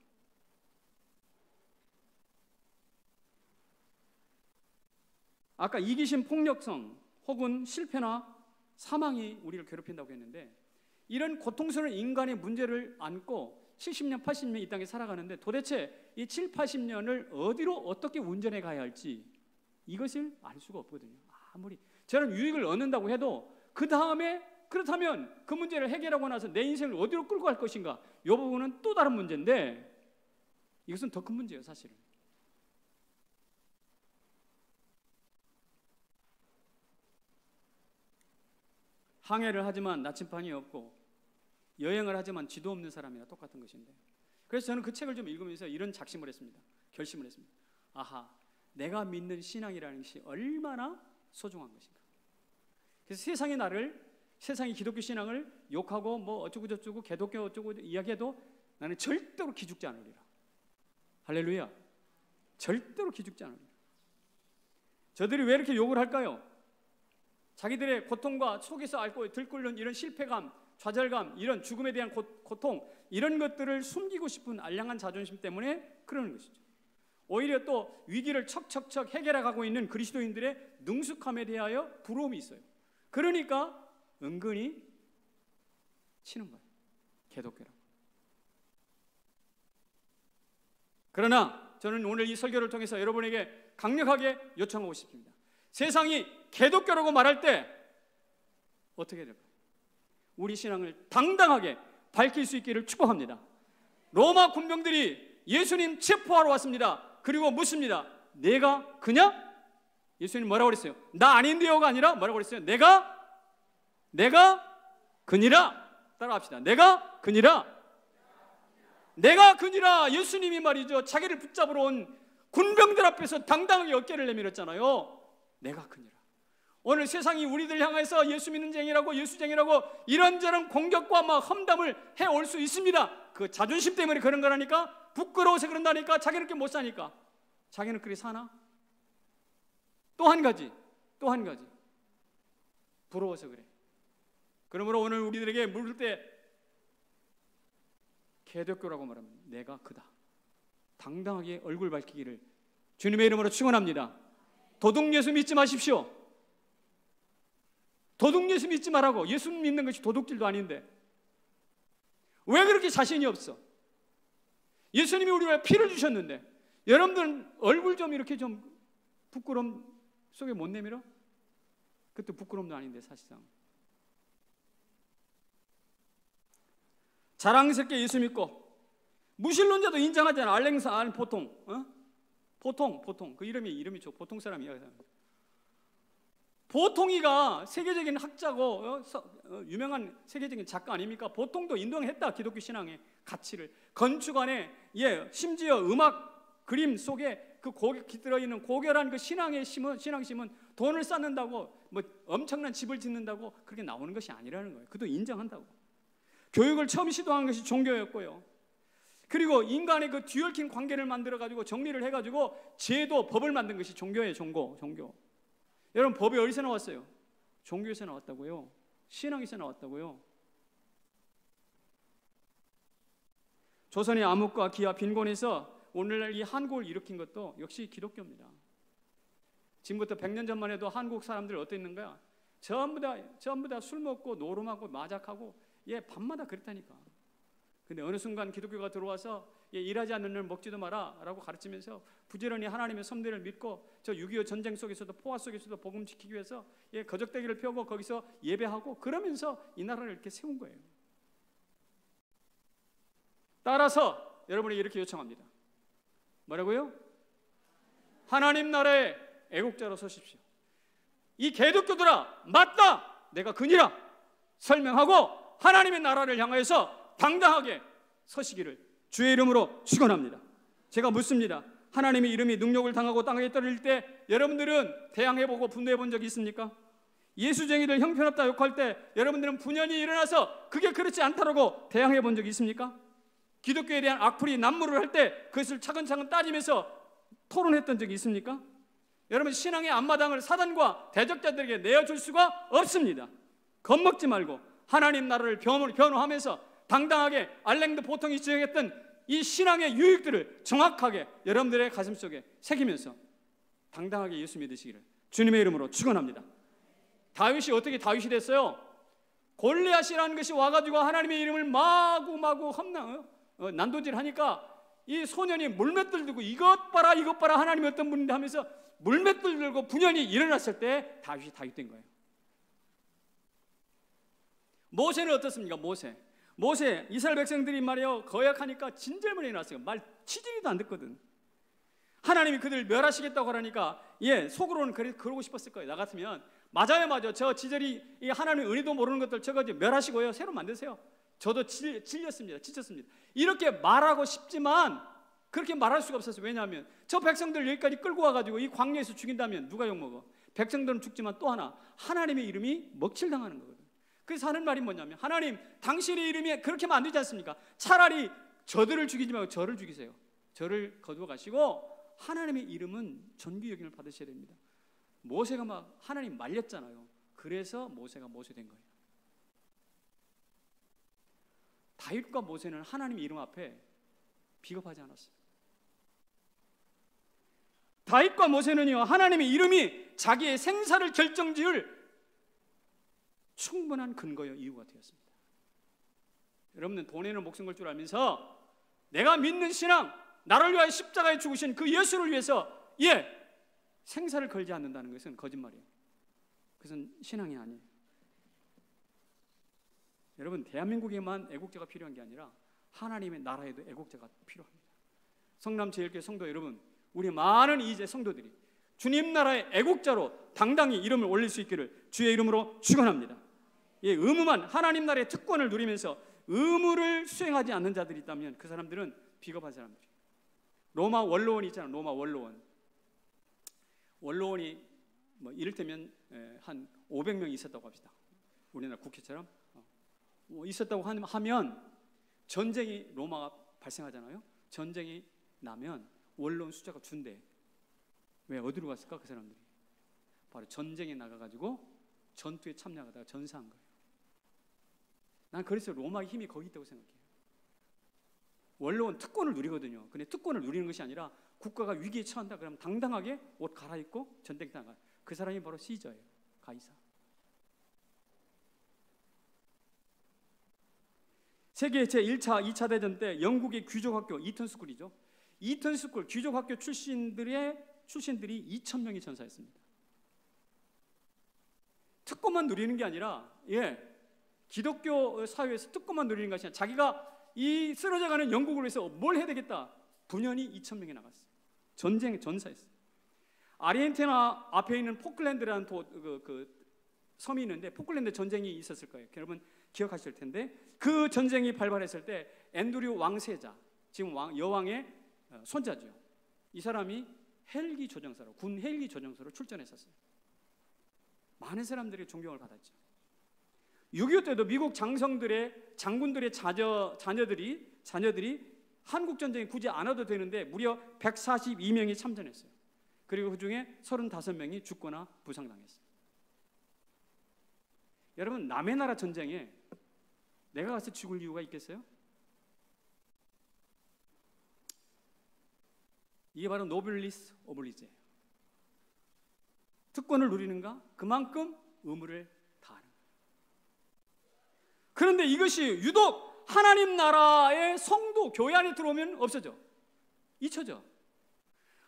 아까 이기심, 폭력성 혹은 실패나 사망이 우리를 괴롭힌다고 했는데 이런 고통스러운 인간의 문제를 안고 70년, 80년 이 땅에 살아가는데 도대체 이 7, 80년을 어디로 어떻게 운전해 가야 할지 이것을 알 수가 없거든요. 아무리 저런 유익을 얻는다고 해도 그 다음에 그렇다면 그 문제를 해결하고 나서 내 인생을 어디로 끌고 갈 것인가, 이 부분은 또 다른 문제인데 이것은 더 큰 문제예요, 사실은. 항해를 하지만 나침반이 없고 여행을 하지만 지도 없는 사람이나 똑같은 것인데, 그래서 저는 그 책을 좀 읽으면서 이런 작심을 했습니다. 결심을 했습니다. 아하, 내가 믿는 신앙이라는 것이 얼마나 소중한 것인가. 그래서 세상이 기독교 신앙을 욕하고 뭐 어쩌고 저쩌고 개독교 어쩌고 이야기해도 나는 절대로 기죽지 않으리라. 할렐루야. 절대로 기죽지 않으리라. 저들이 왜 이렇게 욕을 할까요? 자기들의 고통과 속에서 앓고 들끓는 이런 실패감, 좌절감, 이런 죽음에 대한 고통, 이런 것들을 숨기고 싶은 알량한 자존심 때문에 그러는 것이죠. 오히려 또 위기를 척척척 해결해가고 있는 그리스도인들의 능숙함에 대하여 부러움이 있어요. 그러니까 은근히 치는 거예요. 개독교라고. 그러나 저는 오늘 이 설교를 통해서 여러분에게 강력하게 요청하고 싶습니다. 세상이 개독교라고 말할 때 어떻게 될까요? 우리 신앙을 당당하게 밝힐 수 있기를 축복합니다. 로마 군병들이 예수님 체포하러 왔습니다. 그리고 묻습니다. 내가 그냐? 예수님 뭐라고 그랬어요? 나 아닌데요가 아니라 뭐라고 그랬어요? 내가 그니라. 따라합시다. 내가 그니라. 내가 그니라. 예수님이 말이죠, 자기를 붙잡으러 온 군병들 앞에서 당당하게 어깨를 내밀었잖아요. 내가 그니라. 오늘 세상이 우리들 향해서 예수 믿는 쟁이라고, 예수쟁이라고 이런저런 공격과 막 험담을 해올 수 있습니다. 그 자존심 때문에 그런 거라니까. 부끄러워서 그런다니까. 자기는 그렇게 못 사니까. 자기는 그렇게 사나? 또 한 가지 부러워서 그래. 그러므로 오늘 우리들에게 물을 때 개독교라고 말하면 내가 그다, 당당하게 얼굴 밝히기를 주님의 이름으로 축원합니다. 도둑 예수 믿지 마십시오. 도둑 예수 믿지 말라고. 예수 믿는 것이 도둑질도 아닌데 왜 그렇게 자신이 없어? 예수님이 우리가 피를 주셨는데 여러분들은 얼굴 좀 이렇게 좀 부끄러움 속에 못 내밀어? 그것도 부끄러움도 아닌데 사실상 자랑스럽게 예수 믿고 무신론자도 인정하잖아. 알랭사 보통 그 이름이 저 보통 사람이야. 보통이가 세계적인 학자고 유명한 세계적인 작가 아닙니까? 보통도 인정했다. 기독교 신앙의 가치를 건축 안에 심지어 음악 그림 속에 그 들어있는 고결한 그 신앙심은 돈을 쌓는다고 뭐 엄청난 집을 짓는다고 그렇게 나오는 것이 아니라는 거예요. 그도 인정한다고. 교육을 처음 시도한 것이 종교였고요. 그리고 인간의 그 뒤얽힌 관계를 만들어가지고 정리를 해가지고 제도, 법을 만든 것이 종교예요. 종교. 여러분, 법이 어디서 나왔어요? 종교에서 나왔다고요. 신앙에서 나왔다고요. 조선의 암흑과 기아, 빈곤에서 오늘날 이 한국을 일으킨 것도 역시 기독교입니다. 지금부터 100년 전만 해도 한국 사람들 어땠는가? 전부 다 술 먹고 노름하고 마작하고 밤마다 그랬다니까. 근데 어느 순간 기독교가 들어와서 일하지 않는 날 먹지도 마라 라고 가르치면서 부지런히 하나님의 섭리를 믿고 저 6.25 전쟁 속에서도 포화 속에서도 복음 지키기 위해서 거적대기를 펴고 거기서 예배하고 그러면서 이 나라를 이렇게 세운 거예요. 따라서 여러분이 이렇게 요청합니다. 뭐라고요? 하나님 나라의 애국자로 서십시오. 이 개독교들아, 맞다! 내가 그니라! 설명하고 하나님의 나라를 향하여서 당당하게 서시기를 주의 이름으로 축원합니다. 제가 묻습니다. 하나님의 이름이 능력을 당하고 땅에 떨어질 때 여러분들은 대항해보고 분노해본 적이 있습니까? 예수쟁이들 형편없다 욕할 때 여러분들은 분연히 일어나서 그게 그렇지 않다라고 대항해본 적이 있습니까? 기독교에 대한 악플이 난무를 할 때 그것을 차근차근 따지면서 토론했던 적이 있습니까? 여러분, 신앙의 앞마당을 사단과 대적자들에게 내어줄 수가 없습니다. 겁먹지 말고 하나님 나라를 변호하면서 당당하게 알랭드 보통이 지정했던 이 신앙의 유익들을 정확하게 여러분들의 가슴속에 새기면서 당당하게 예수 믿으시기를 주님의 이름으로 축원합니다. 다윗이 어떻게 다윗이 됐어요? 골리앗이라는 것이 와가지고 하나님의 이름을 마구마구 난도질하니까 이 소년이 물맷돌 들고 이것 봐라 하나님이 어떤 분인데 하면서 물맷돌 들고 분연히 일어났을 때 다윗이 다윗 된 거예요. 모세는 어떻습니까? 모세 이스라엘 백성들이 말이요 거역하니까 진절머리 났어요. 말 치질이도 안 듣거든. 하나님이 그들을 멸하시겠다고 하니까 속으로는 그러고 싶었을 거예요. 나 같으면 맞아요. 저 지절이 이 하나님의 은혜도 모르는 것들 저거 멸하시고요 새로 만드세요. 저도 지쳤습니다. 이렇게 말하고 싶지만 그렇게 말할 수가 없었어요. 왜냐하면 저 백성들 여기까지 끌고 와가지고 이 광야에서 죽인다면 누가 욕먹어? 백성들은 죽지만 또 하나님의 이름이 먹칠당하는 거거든. 그래서 하는 말이 뭐냐면 하나님 당신의 이름이 그렇게 하면 안 되지 않습니까? 차라리 저들을 죽이지 말고 저를 죽이세요. 저를 거두어 가시고 하나님의 이름은 존귀 여김을 받으셔야 됩니다. 모세가 막 하나님 말렸잖아요. 그래서 모세가 모세된 거예요. 다윗과 모세는 하나님의 이름 앞에 비겁하지 않았어요. 다윗과 모세는요 하나님의 이름이 자기의 생사를 결정지을 충분한 근거요 이유가 되었습니다. 여러분은 돈에는 목숨 걸 줄 알면서 내가 믿는 신앙, 나를 위하여 십자가에 죽으신 그 예수를 위해서 생사를 걸지 않는다는 것은 거짓말이에요. 그것은 신앙이 아니에요. 여러분, 대한민국에만 애국자가 필요한 게 아니라 하나님의 나라에도 애국자가 필요합니다. 성남제일교회 성도 여러분, 우리 많은 이제 성도들이 주님 나라의 애국자로 당당히 이름을 올릴 수 있기를 주의 이름으로 축원합니다. 의무만 하나님 나라의 특권을 누리면서 의무를 수행하지 않는 자들이 있다면 그 사람들은 비겁한 사람들이에요. 로마 원로원이 있잖아요. 로마 원로원이 이를테면 한 500명 있었다고 합시다. 우리나라 국회처럼 있었다고 하면 전쟁이 로마가 발생하잖아요. 전쟁이 나면 원로원 숫자가 준대. 왜 어디로 갔을까 그 사람들이? 바로 전쟁에 나가가지고 전투에 참여하다가 전사한 거예요. 난 그래서 로마의 힘이 거기 있다고 생각해요. 원로원 특권을 누리거든요. 근데 특권을 누리는 것이 아니라 국가가 위기에 처한다 그러면 당당하게 옷 갈아입고 전쟁터 나가요. 그 사람이 바로 시저예요. 가이사. 세계 제1차, 2차 대전 때 영국의 귀족학교 이턴스쿨이죠. 이턴스쿨 귀족학교 출신들이 2,000명이 전사했습니다. 특권만 누리는 게 아니라 기독교 사회에서 특권만 누리는 것이 아니라 자기가 이 쓰러져가는 영국을 위해서 뭘 해야 되겠다. 분연히 2,000명이 나갔어요. 전쟁에 전사했어요. 아르헨티나 앞에 있는 포클랜드라는 섬이 있는데 포클랜드 전쟁이 있었을 거예요. 여러분 기억하실 텐데 그 전쟁이 발발했을 때 앤드류 왕세자, 지금 여왕의 손자죠. 이 사람이 헬기 조종사로, 군 헬기 조종사로 출전했었어요. 많은 사람들이 존경을 받았죠. 6.25 때도 미국 장군들의 자녀들이 한국 전쟁에 굳이 안 와도 되는데 무려 142명이 참전했어요. 그리고 그 중에 35명이 죽거나 부상당했어요. 여러분, 남의 나라 전쟁에 내가 가서 죽을 이유가 있겠어요? 이게 바로 노블리스 오블리제예요. 특권을 누리는가? 그만큼 의무를 다하는 거예요. 그런데 이것이 유독 하나님 나라의 성도, 교회 안에 들어오면 없어져. 잊혀져.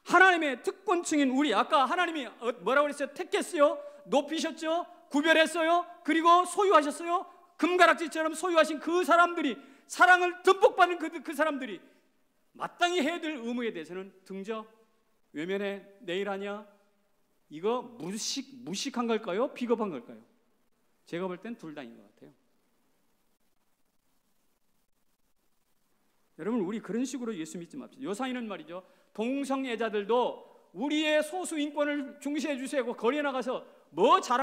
하나님의 특권층인 우리, 아까 하나님이 뭐라고 그랬어요? 택했어요, 높이셨죠, 구별했어요, 그리고 소유하셨어요. 금가락지처럼 소유하신 그 사람들이, 사랑을 듬뿍 받은 그 사람들이 마땅히 해야 될 의무에 대해서는 등져, 외면해, 내일 하냐, 이거 무식한 걸까요? 비겁한 걸까요? 제가 볼 땐 둘 다인 것 같아요. 여러분, 우리 그런 식으로 예수 믿지 맙시다. 요사이는 말이죠, 동성애자들도 우리의 소수 인권을 중시해 주세요. 거리에 나가서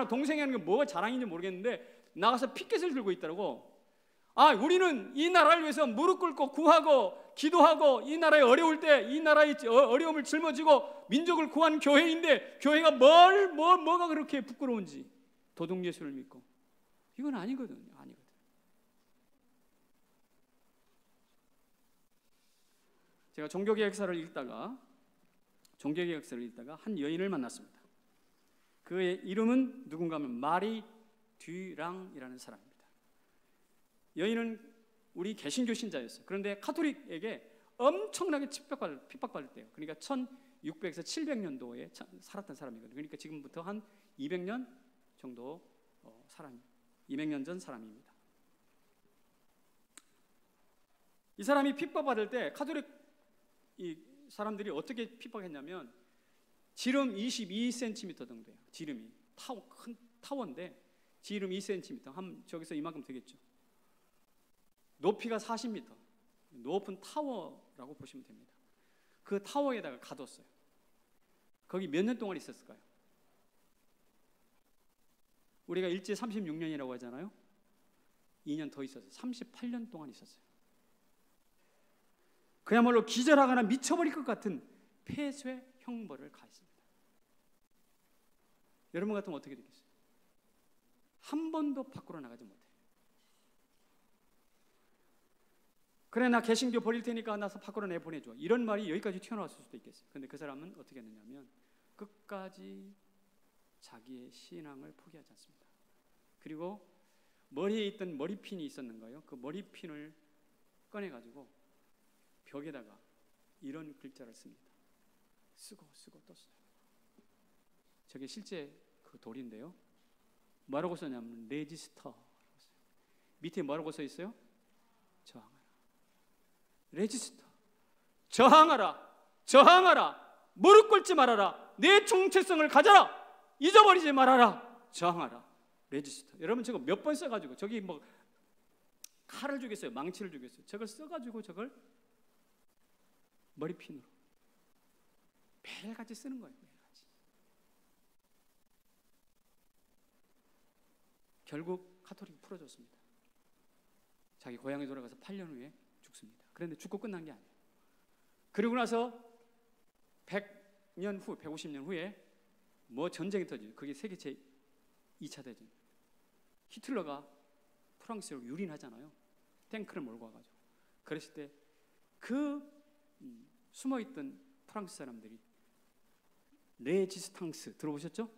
동생이 하는 게 뭐 자랑인지 모르겠는데 나가서 피켓을 들고 있더라고. 우리는 이 나라를 위해서 무릎 꿇고 구하고 기도하고 이 나라에 어려울 때 이 나라의 어려움을 짊어지고 민족을 구한 교회인데, 교회가 뭐가 그렇게 부끄러운지, 도둑 예수를 믿고. 이건 아니거든요. 제가 종교개혁사를 읽다가 한 여인을 만났습니다. 그의 이름은 누군가 하면 마리 듀랑이라는 사람입니다. 여인은 우리 개신교 신자였어요. 그런데 카톨릭에게 엄청나게 핍박받을 때요. 그러니까 1600에서 700년도에 살았던 사람이거든요. 그러니까 지금부터 한 200년 정도 200년 전 사람입니다. 이 사람이 핍박받을 때 카톨릭 이 사람들이 어떻게 핍박했냐면, 지름 22cm 정도예요. 지름이 큰 타워인데 지름 2cm, 저기서 이만큼 되겠죠. 높이가 40m, 높은 타워라고 보시면 됩니다. 그 타워에다가 가뒀어요. 거기 몇 년 동안 있었을까요? 우리가 일제 36년이라고 하잖아요. 2년 더 있었어요. 38년 동안 있었어요. 그야말로 기절하거나 미쳐버릴 것 같은 폐쇄 형벌을 가했습니다. 여러분 같으면 어떻게 되겠어요? 한 번도 밖으로 나가지 못해요. 그래, 나 개신교 버릴 테니까 나서 밖으로 내보내줘, 이런 말이 여기까지 튀어나왔을 수도 있겠어요. 그런데 그 사람은 어떻게 했느냐면 끝까지 자기의 신앙을 포기하지 않습니다. 그리고 머리에 있던 머리핀이 있었는가요? 그 머리핀을 꺼내가지고 벽에다가 이런 글자를 씁니다. 쓰고 또 써요. 저게 실제 그 돌인데요. 뭐라고 썼냐면 레지스터라고 써요. 밑에 뭐라고 써 있어요? 저항하라. 레지스터. 저항하라. 무릎 꿇지 말아라. 내 정체성을 가져라. 잊어버리지 말아라. 저항하라. 레지스터. 여러분, 저거 몇 번 써가지고, 저기 뭐 칼을 주겠어요, 망치를 주겠어요. 저걸 써가지고 저걸 머리핀으로 매일같이 쓰는 거예요. 매일같이. 결국 카톨릭이 풀어줬습니다. 자기 고향에 돌아가서 8년 후에 죽습니다. 그런데 죽고 끝난 게 아니에요. 그리고 나서 100년 후, 150년 후에 뭐 전쟁이 터지죠. 그게 세계 제2차 대전. 히틀러가 프랑스로 유린하잖아요. 탱크를 몰고 와가지고. 그랬을 때 그 숨어있던 프랑스 사람들이 레지스탕스 들어보셨죠?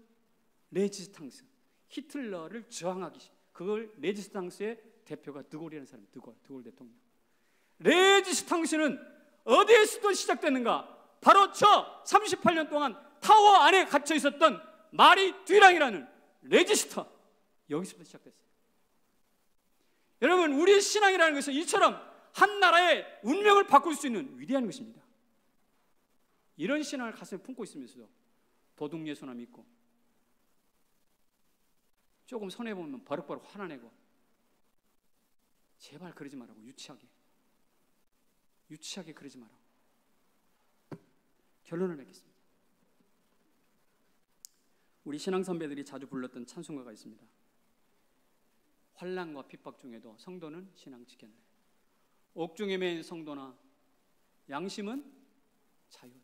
레지스탕스, 히틀러를 저항하기, 그걸 레지스탕스의 대표가 드골이라는 사람이에요. 드골 대통령. 레지스탕스는 어디에서도 시작됐는가? 바로 저 38년 동안 타워 안에 갇혀 있었던 마리 듀랑이라는 레지스터, 여기서부터 시작됐어요. 여러분, 우리의 신앙이라는 것은 이처럼 한 나라의 운명을 바꿀 수 있는 위대한 것입니다. 이런 신앙을 가슴에 품고 있으면서도 도둑 예수나 믿고 조금 손해보면 버럭버럭 화나내고, 제발 그러지 말라고. 유치하게 그러지 말라고. 결론을 맺겠습니다. 우리 신앙 선배들이 자주 불렀던 찬송가가 있습니다. 환난과 핍박 중에도 성도는 신앙 지켰네. 옥중에 매인 성도나 양심은 자유하다.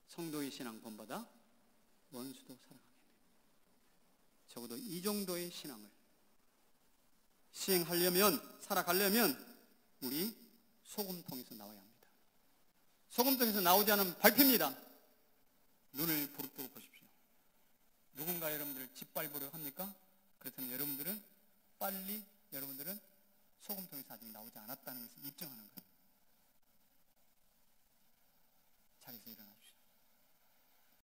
성도의 신앙 본받아 원수도 사랑하겠네. 적어도 이 정도의 신앙을 시행하려면, 살아가려면 우리 소금통에서 나와야 합니다. 소금통에서 나오지 않으면 발표입니다. 눈을 부릅뜨고 보십시오. 누군가 여러분들을 짓밟으려 합니까? 그렇다면 여러분들은 소금통에서 아직 나오지 않았다는 것을 입증하는 거예요.